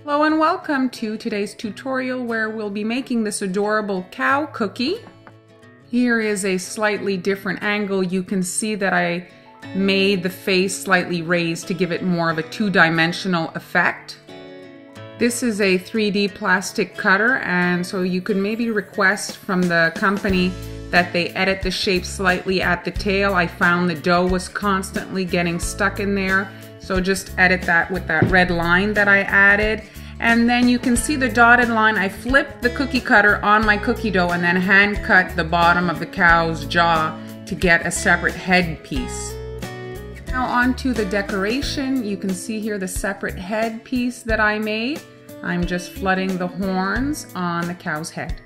Hello and welcome to today's tutorial where we'll be making this adorable cow cookie. Here is a slightly different angle. You can see that I made the face slightly raised to give it more of a two-dimensional effect. This is a 3D plastic cutter, and so you could maybe request from the company that they edit the shape slightly at the tail. I found the dough was constantly getting stuck in there, so just edit that with that red line that I added. And then you can see the dotted line. I flipped the cookie cutter on my cookie dough and then hand cut the bottom of the cow's jaw to get a separate head piece. Now on to the decoration. You can see here the separate head piece that I made. I'm just flooding the horns on the cow's head.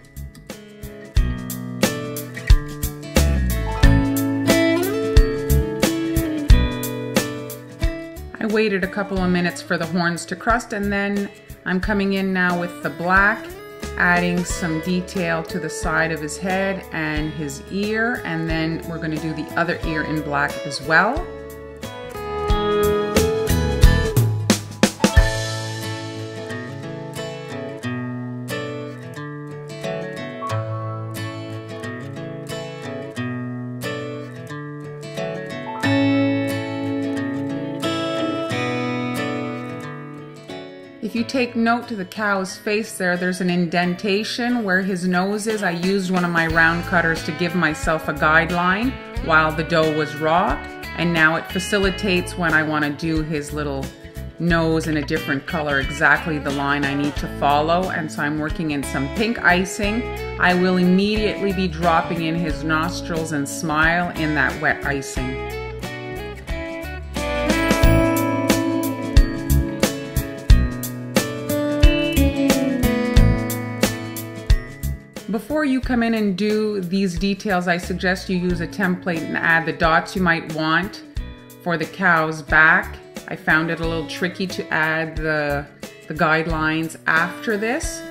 I waited a couple of minutes for the horns to crust, and then I'm coming in now with the black, adding some detail to the side of his head and his ear, and then we're going to do the other ear in black as well. If you take note to the cow's face there's an indentation where his nose is. I used one of my round cutters to give myself a guideline while the dough was raw, and now it facilitates when I want to do his little nose in a different color, exactly the line I need to follow. And so I'm working in some pink icing. I will immediately be dropping in his nostrils and smile in that wet icing. Before you come in and do these details, I suggest you use a template and add the dots you might want for the cow's back. I found it a little tricky to add the guidelines after this.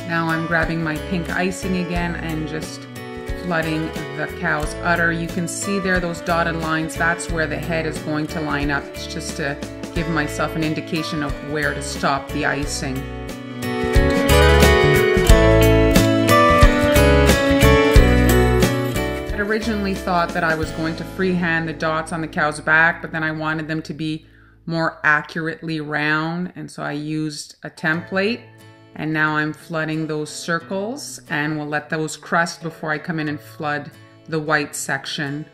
Now I'm grabbing my pink icing again and just flooding the cow's udder. You can see there those dotted lines, that's where the head is going to line up. It's just to give myself an indication of where to stop the icing. I originally thought that I was going to freehand the dots on the cow's back, but then I wanted them to be more accurately round, and so I used a template. And now I'm flooding those circles, and we'll let those crust before I come in and flood the white section.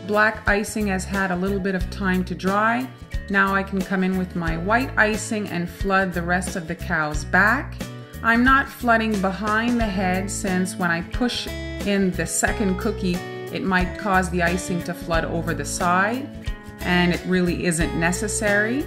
Black icing has had a little bit of time to dry. Now I can come in with my white icing and flood the rest of the cow's back. I'm not flooding behind the head, since when I push in the second cookie, it might cause the icing to flood over the side, and it really isn't necessary.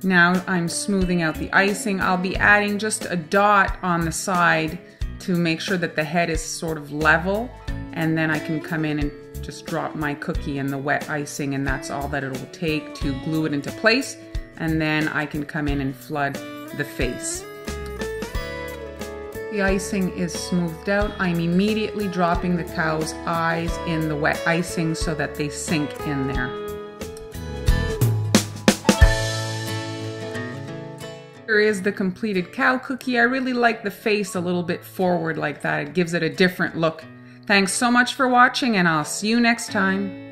Now I'm smoothing out the icing. I'll be adding just a dot on the side to make sure that the head is sort of level, and then I can come in and just drop my cookie in the wet icing, and that's all that it will take to glue it into place. And then I can come in and flood the face. The icing is smoothed out. I'm immediately dropping the cow's eyes in the wet icing so that they sink in there. Here is the completed cow cookie. I really like the face a little bit forward like that. It gives it a different look. Thanks so much for watching, and I'll see you next time.